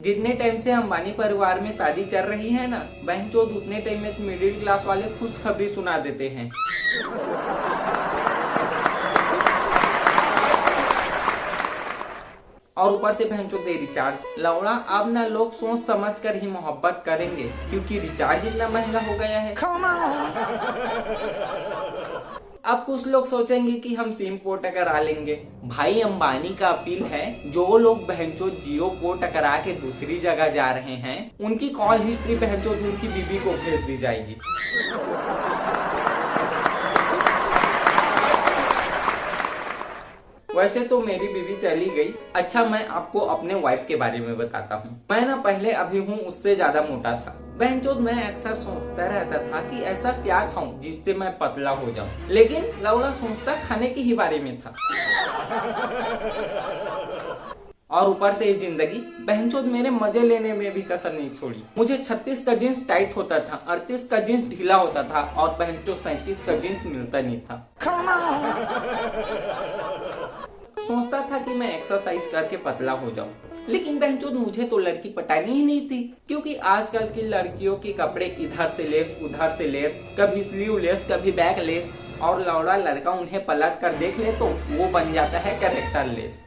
जितने टाइम से अंबानी परिवार में शादी चल रही है ना, बहनचोद उतने टाइम में मिडिल क्लास वाले खुशखबरी सुना देते हैं। और ऊपर से बहनचोद दे रिचार्ज। लौड़ा अब ना लोग सोच समझ कर ही मोहब्बत करेंगे, क्योंकि रिचार्ज इतना महंगा हो गया है। अब कुछ लोग सोचेंगे कि हम सिम पोर्ट टकरा लेंगे। भाई अंबानी का अपील है, जो लोग बहनचोद जियो पोर्ट टकरा के दूसरी जगह जा रहे हैं, उनकी कॉल हिस्ट्री बहनचोद उनकी बीबी को भेज दी जाएगी। वैसे तो मेरी बीवी चली गई। अच्छा, मैं आपको अपने वाइफ के बारे में बताता हूँ। मैं ना पहले अभी हूँ उससे ज्यादा मोटा था। बहनचोद मैं अक्सर सोचता रहता था कि ऐसा क्या खाऊं जिससे मैं पतला हो जाऊं, लेकिन लौड़ा सोचता खाने की ही बारे में था। और ऊपर से ये जिंदगी बहनचोद मेरे मजे लेने में भी कसर नहीं छोड़ी। मुझे 36 का जींस टाइट होता था, 38 का जींस ढीला होता था और बहनचोद 37 का जींस मिलता नहीं था। सोचता था कि मैं एक्सरसाइज करके पतला हो जाऊं, लेकिन बहनचोद मुझे तो लड़की पटानी ही नहीं थी, क्योंकि आजकल की लड़कियों के कपड़े इधर से लेस उधर से लेस, कभी स्लीव लेस कभी बैक लेस, और लौड़ा लड़का उन्हें पलट कर देख ले तो वो बन जाता है कैरेक्टर लेस।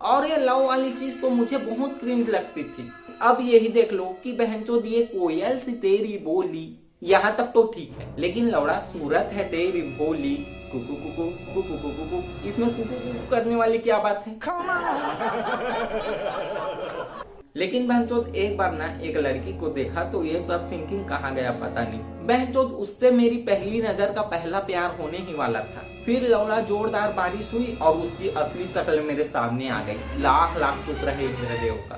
और ये लव वाली चीज तो मुझे बहुत क्रिंज लगती थी। अब यही देख लो कि बहनचोद ये कोयल सी तेरी बोली, यहाँ तक तो ठीक है, लेकिन लौड़ा सूरत है तेरी भोली, कुकू कुकू कुकू कुकू कुकू, इसमें कुकू कुकू करने वाली क्या बात है। लेकिन बहनचोद एक बार ना एक लड़की को देखा तो ये सब थिंकिंग कहाँ गया पता नहीं। बहनचोद उससे मेरी पहली नजर का पहला प्यार होने ही वाला था। फिर लौड़ा जोरदार बारिश हुई और उसकी असली शक्ल मेरे सामने आ गई। लाख लाख शुक्र है इंद्रदेव का।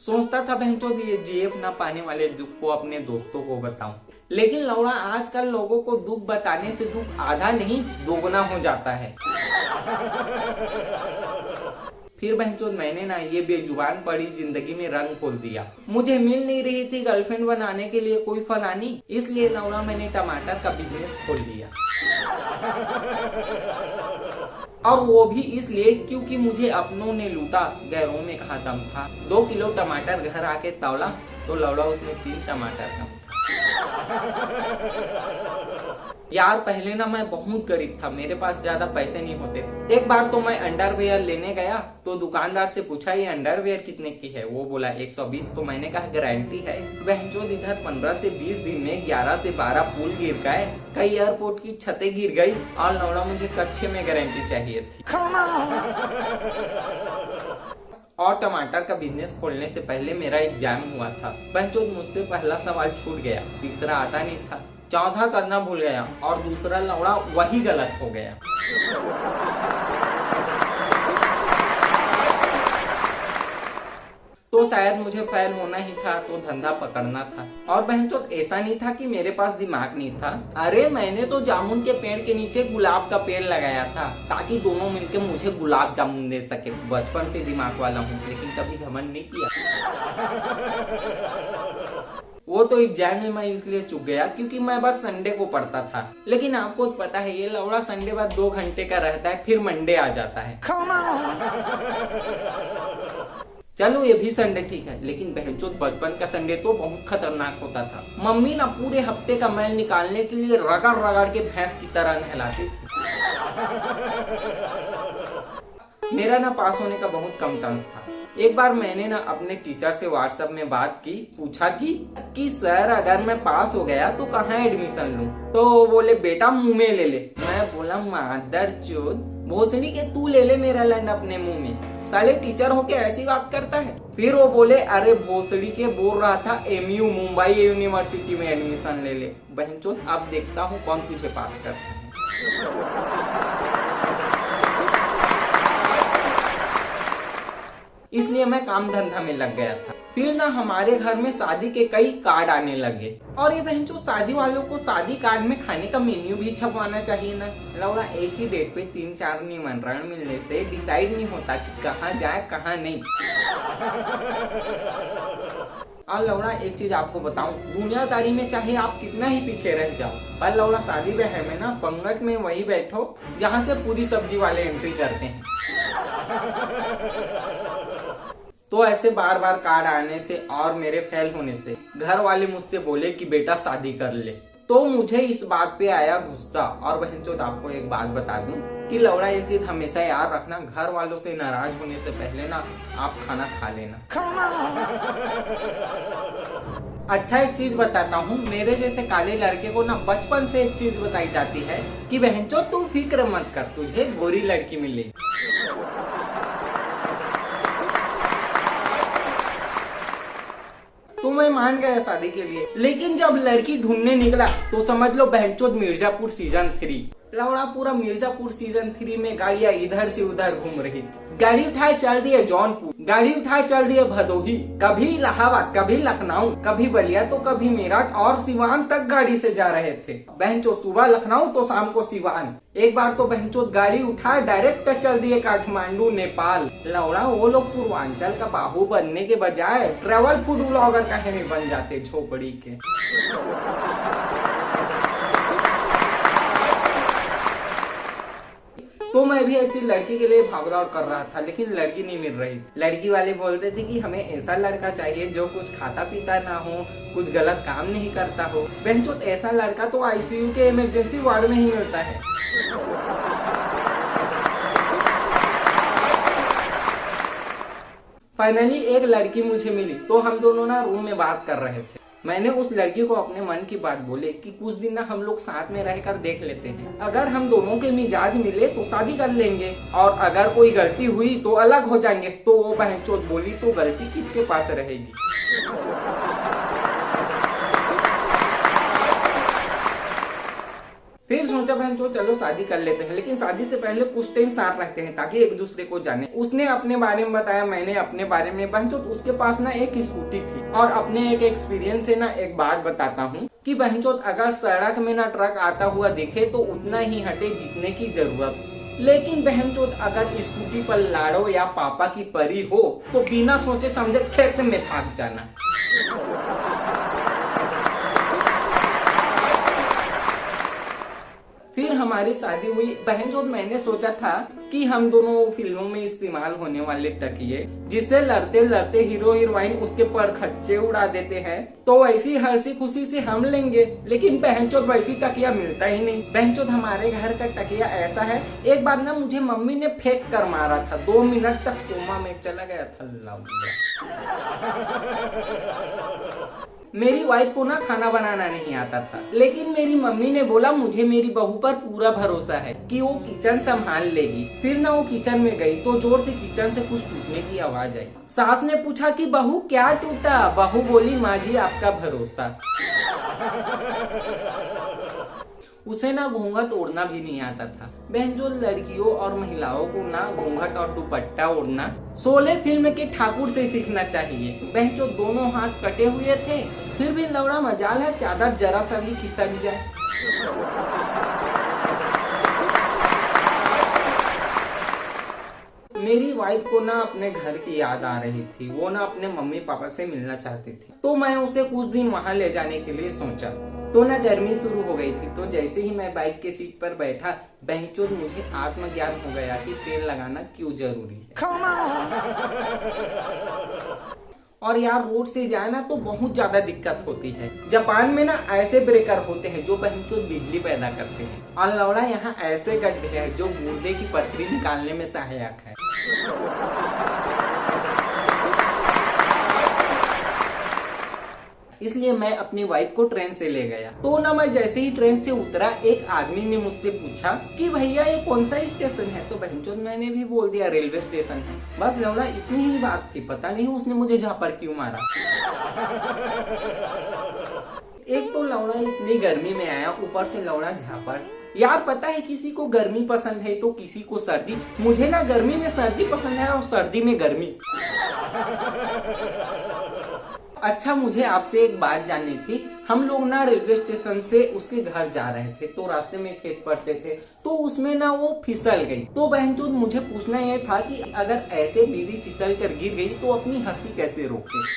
सोचता था बहनचोद ये जीएफ ना पाने वाले दुख को अपने दोस्तों को बताऊं, लेकिन लौड़ा आजकल लोगों को दुख बताने से दुख आधा नहीं दोगुना हो जाता है। फिर बहनचोद मैंने ना ये बेजुबान पड़ी जिंदगी में रंग खोल दिया। मुझे मिल नहीं रही थी गर्लफ्रेंड बनाने के लिए कोई फलानी, इसलिए लौड़ा मैंने टमाटर का बिजनेस खोल दिया। और वो भी इसलिए क्योंकि मुझे अपनों ने लूटा, गैरों में कहा दम था। 2 किलो टमाटर घर आके तौला तो लौड़ा उसमें 3 टमाटर कम था। यार पहले ना मैं बहुत गरीब था, मेरे पास ज्यादा पैसे नहीं होते थे। एक बार तो मैं अंडरवेयर लेने गया तो दुकानदार से पूछा ये अंडरवेयर कितने की है, वो बोला 120। तो मैंने कहा गारंटी है। बहनचोद इधर 15 से 20 दिन में 11 से 12 पुल गिर गए, कई एयरपोर्ट की छतें गिर गई और लौड़ा मुझे कच्चे में गारंटी चाहिए थी। और टमाटर का बिजनेस खोलने से पहले मेरा एग्जाम हुआ था। बहनचोद मुझसे पहला सवाल छूट गया, तीसरा आता नहीं था, चौथा करना भूल गया और दूसरा लौड़ा वही गलत हो गया। तो शायद मुझे फेल होना ही था तो धंधा पकड़ना था। और बहनचोद ऐसा नहीं था कि मेरे पास दिमाग नहीं था। अरे मैंने तो जामुन के पेड़ के नीचे गुलाब का पेड़ लगाया था ताकि दोनों मिलके मुझे गुलाब जामुन दे सके। बचपन से दिमाग वाला हूँ, लेकिन कभी घमंड नहीं किया। वो तो एग्जाम में मैं इसलिए चूक गया क्योंकि मैं बस संडे को पढ़ता था। लेकिन आपको पता है ये लौड़ा संडे बाद 2 घंटे का रहता है, फिर मंडे आ जाता है। चलो ये भी संडे ठीक है, लेकिन बहनचोद बचपन का संडे तो बहुत खतरनाक होता था। मम्मी ना पूरे हफ्ते का मैल निकालने के लिए रगड़ रगड़ के भैंस की तरह नहलाती थी। मेरा ना पास होने का बहुत कम चांस था। एक बार मैंने ना अपने टीचर से व्हाट्सएप में बात की, पूछा कि सर अगर मैं पास हो गया तो कहाँ एडमिशन लूं? तो वो बोले बेटा मुंह में ले ले। मैं बोला मादरचोद, भोसड़ी के तू ले ले मेरा लैंड अपने मुंह में, साले टीचर होके ऐसी बात करता है। फिर वो बोले अरे भोसड़ी के बोल रहा था एमयू मुंबई यूनिवर्सिटी में एडमिशन ले ले। बहनचोद अब देखता हूँ कौन तुझे पास करता है। इसलिए मैं काम धंधा में लग गया था। फिर ना हमारे घर में शादी के कई कार्ड आने लगे और ये बहनचोद शादी वालों को शादी कार्ड में खाने का मेन्यू भी छपवाना चाहिए ना। लौड़ा एक ही डेट पे 3-4 निमंत्रण मिलने से डिसाइड नहीं होता कि कहाँ जाए कहाँ नहीं। और लौड़ा एक चीज आपको बताऊं, दुनियादारी में चाहे आप कितना ही पीछे रह जाओ, पर लौड़ा शादी ब्याह में ना पंगत में वही बैठो जहाँ से पूरी सब्जी वाले एंट्री करते हैं। तो ऐसे बार बार कार्ड आने से और मेरे फेल होने से घर वाले मुझसे बोले कि बेटा शादी कर ले। तो मुझे इस बात पे आया गुस्सा। और बहनचोद आपको एक बात बता दूं कि लौड़ा ये चीज हमेशा याद रखना, घर वालों से नाराज होने से पहले ना आप खाना खा लेना। अच्छा एक चीज बताता हूँ, मेरे जैसे काले लड़के को ना बचपन से एक चीज बताई जाती है कि बहनचोद तू फिक्र मत कर, तुझे गोरी लड़की मिलेगी। तो मैं मान गया शादी के लिए, लेकिन जब लड़की ढूंढने निकला तो समझ लो बहनचोद मिर्जापुर सीजन 3। लौड़ा पूरा मिर्जापुर सीजन 3 में गाड़ियां इधर से उधर घूम रही थी। गाड़ी उठाए चल दिए जौनपुर, गाड़ी उठाए चल दिए भदोही, कभी इलाहाबाद, कभी लखनऊ, कभी बलिया तो कभी मेरठ और सिवान तक गाड़ी से जा रहे थे। बहनचोद सुबह लखनऊ तो शाम को सिवान। एक बार तो बहनचोद गाड़ी उठाए डायरेक्ट चल दिए काठमांडू नेपाल। लौड़ा वो लोग पूर्वांचल का बाहु बनने के बजाय ट्रेवल फूड ब्लॉगर कहीं नहीं बन जाते झोपड़ी के। तो मैं भी ऐसी लड़की के लिए भाग दौड़ कर रहा था, लेकिन लड़की नहीं मिल रही। लड़की वाले बोलते थे कि हमें ऐसा लड़का चाहिए जो कुछ खाता पीता ना हो, कुछ गलत काम नहीं करता हो। बहनचोद ऐसा लड़का तो आईसीयू के इमरजेंसी वार्ड में ही मिलता है। फाइनली एक लड़की मुझे मिली, तो हम दोनों ना रूम में बात कर रहे थे। मैंने उस लड़की को अपने मन की बात बोले कि कुछ दिन ना हम लोग साथ में रहकर देख लेते हैं, अगर हम दोनों के मिजाज मिले तो शादी कर लेंगे, और अगर कोई गलती हुई तो अलग हो जाएंगे। तो वो बहनचोद बोली तो गलती किसके पास रहेगी। फिर सोचा बहनचोद चलो शादी कर लेते हैं, लेकिन शादी से पहले कुछ टाइम साथ रखते हैं ताकि एक दूसरे को जाने। उसने अपने बारे में बताया, मैंने अपने बारे में। बहनचोद उसके पास ना एक स्कूटी थी, और अपने एक एक्सपीरियंस से ना एक बात बताता हूँ कि बहनचोद अगर सड़क में ना ट्रक आता हुआ दिखे तो उतना ही हटे जितने की जरूरत, लेकिन बहनचोद अगर स्कूटी पर लाड़ो या पापा की परी हो तो बिना सोचे समझे खेत में भाग जाना। फिर हमारी शादी हुई। बहनचोद मैंने सोचा था कि हम दोनों फिल्मों में इस्तेमाल होने वाले तकिए जिससे लड़ते लड़ते हीरो हीरोइन उसके परखच्चे उड़ा देते हैं, तो वैसी हंसी खुशी से हम लेंगे। लेकिन बहनचोद वैसी तकिया मिलता ही नहीं। बहनचोद हमारे घर का तकिया ऐसा है, एक बार ना मुझे मम्मी ने फेंक कर मारा था, 2 मिनट तक कोमा में चला गया था। मेरी वाइफ को ना खाना बनाना नहीं आता था, लेकिन मेरी मम्मी ने बोला मुझे मेरी बहू पर पूरा भरोसा है कि वो किचन संभाल लेगी। फिर ना वो किचन में गई तो जोर से किचन से कुछ टूटने की आवाज आई। सास ने पूछा कि बहू क्या टूटा? बहू बोली माँ जी आपका भरोसा। उसे ना घूंघट ओढ़ना भी नहीं आता था। बहनचोद लड़कियों और महिलाओं को ना घूंघट और दुपट्टा ओढ़ना शोले फिल्म के ठाकुर से सीखना चाहिए। बहनचोद दोनों हाथ कटे हुए थे, फिर भी लौड़ा मजाल है चादर जरा सा भी खिसक जाए। मेरी वाइफ को ना अपने घर की याद आ रही थी, वो ना अपने मम्मी पापा से मिलना चाहती थी, तो मैं उसे कुछ दिन वहाँ ले जाने के लिए सोचा। तो ना गर्मी शुरू हो गई थी, तो जैसे ही मैं बाइक के सीट पर बैठा, बहनचोद मुझे आत्मज्ञान हो गया कि तेल लगाना क्यों जरूरी है। और यार रोड से जाए ना तो बहुत ज्यादा दिक्कत होती है। जापान में ना ऐसे ब्रेकर होते हैं जो बहनचोद बिजली पैदा करते हैं, और लौड़ा यहाँ ऐसे गड्ढे हैं जो गुर्दे की पथरी निकालने में सहायक है। इसलिए मैं अपनी वाइफ को ट्रेन से ले गया। तो ना मैं जैसे ही ट्रेन से उतरा, एक आदमी ने मुझसे पूछा कि भैया ये कौन सा स्टेशन है? तो बहनचोद मैंने भी बोल दिया रेलवे स्टेशन है। बस लौड़ा इतनी ही बात थी, पता नहीं उसने मुझे झापड़ क्यों मारा। एक तो लौड़ा इतनी गर्मी में आया, ऊपर से लौड़ा झापड़। यार पता है किसी को गर्मी पसंद है तो किसी को सर्दी। मुझे ना गर्मी में सर्दी पसंद है और सर्दी में गर्मी। अच्छा, मुझे आपसे एक बात जाननी थी। हम लोग ना रेलवे स्टेशन से उसके घर जा रहे थे, तो रास्ते में खेत पड़ते थे, तो उसमें ना वो फिसल गई। तो बहनचोद मुझे पूछना ये था कि अगर ऐसे बीवी फिसल कर गिर गई तो अपनी हंसी कैसे रोके।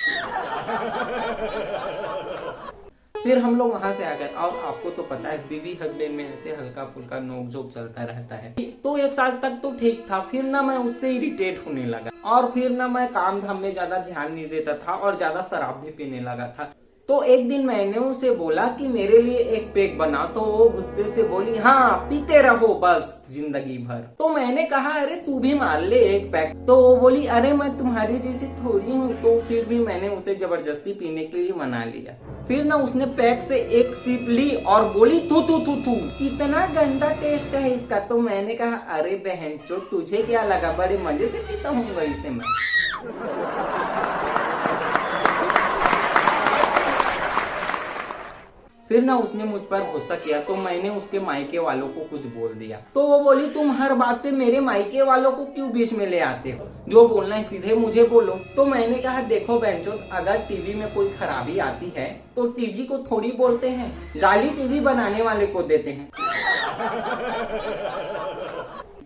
फिर हम लोग वहां से आ गए, और आपको तो पता है बीवी हस्बैंड में ऐसे हल्का फुल्का नोकझोंक चलता रहता है। तो 1 साल तक तो ठीक था, फिर ना मैं उससे इरिटेट होने लगा, और फिर ना मैं काम धाम में ज्यादा ध्यान नहीं देता था और ज्यादा शराब भी पीने लगा था। तो एक दिन मैंने उसे बोला कि मेरे लिए एक पैक बना, तो वो गुस्से से बोली, हाँ पीते रहो बस जिंदगी भर। तो मैंने कहा, अरे तू भी मार ले एक पैक। तो वो बोली, अरे मैं तुम्हारी जैसी थोड़ी हूँ। तो फिर भी मैंने उसे जबरदस्ती पीने के लिए मना लिया। फिर ना उसने पैक से एक सिप ली और बोली, थू थू थू थू, इतना गंदा टेस्ट है इसका। तो मैंने कहा, अरे बहन चो, तुझे क्या लगा, बड़े मजे से पीता हूँ इसे मैं। फिर ना उसने मुझ पर गुस्सा किया, तो मैंने उसके मायके वालों को कुछ बोल दिया। तो वो बोली, तुम हर बात पे मेरे मायके वालों को क्यों बीच में ले आते हो, जो बोलना है सीधे मुझे बोलो। तो मैंने कहा, देखो बहनचोद, अगर टीवी में कोई खराबी आती है तो टीवी को थोड़ी बोलते हैं, गाली टीवी बनाने वाले को देते हैं।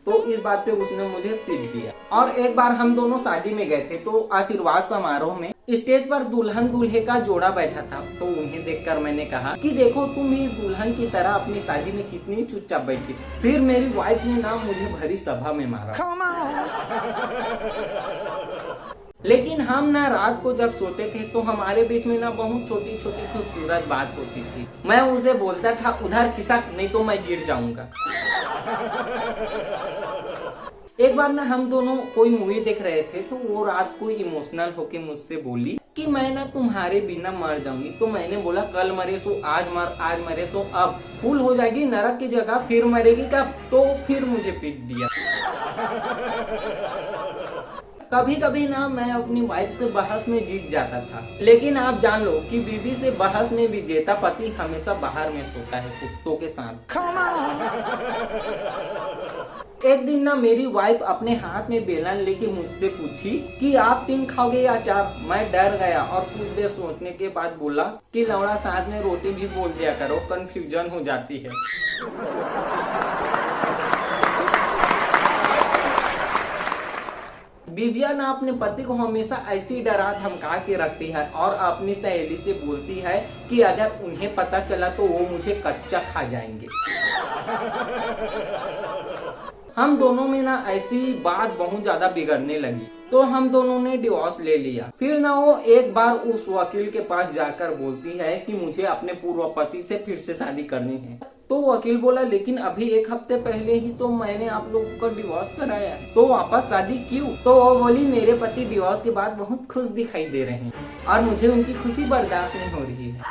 तो इस बात पे उसने मुझे पीट दिया। और एक बार हम दोनों शादी में गए थे, तो आशीर्वाद समारोह में स्टेज पर दुल्हन दूल्हे का जोड़ा बैठा था। तो उन्हें देखकर मैंने कहा कि देखो तुम भी इस दुल्हन की तरह अपनी शादी में कितनी चुपचाप बैठी। फिर मेरी वाइफ ने ना मुझे भरी सभा में मारा। लेकिन हम ना रात को जब सोते थे तो हमारे बीच में ना बहुत छोटी छोटी खूबसूरत बात होती थी। मैं उसे बोलता था, उधर खिसक नहीं तो मैं गिर जाऊंगा। एक बार ना हम दोनों कोई मूवी देख रहे थे, तो वो रात को इमोशनल होके मुझसे बोली कि मैं ना तुम्हारे बिना मर जाऊंगी। तो मैंने बोला, कल मरे सो आज मर, आज मरे सो अब, फूल हो जाएगी नरक की जगह, फिर मरेगी कब। तो फिर मुझे पीट दिया। कभी कभी ना मैं अपनी वाइफ से बहस में जीत जाता था, लेकिन आप जान लो कि बीवी से बहस में विजेता पति हमेशा बाहर में सोता है कुत्तों के साथ। एक दिन ना मेरी वाइफ अपने हाथ में बेलन लेके मुझसे पूछी कि आप 3 खाओगे या 4। मैं डर गया और कुछ देर सोचने के बाद बोला कि लौड़ा साथ में रोटी भी बोल दिया करो, कंफ्यूजन हो जाती है। बीविया ना अपने पति को हमेशा ऐसी डरा धमका के रखती है और अपनी सहेली से बोलती है कि अगर उन्हें पता चला तो वो मुझे कच्चा खा जाएंगे। हम दोनों में ना ऐसी बात बहुत ज्यादा बिगड़ने लगी, तो हम दोनों ने डिवोर्स ले लिया। फिर ना वो एक बार उस वकील के पास जाकर बोलती है कि मुझे अपने पूर्व पति से फिर से शादी करनी है। तो वकील बोला, लेकिन अभी 1 हफ्ते पहले ही तो मैंने आप लोगों का डिवोर्स कराया, तो वापस शादी क्यों। तो वो बोली, मेरे पति डिवोर्स के बाद बहुत खुश दिखाई दे रहे हैं और मुझे उनकी खुशी बर्दाश्त नहीं हो रही है।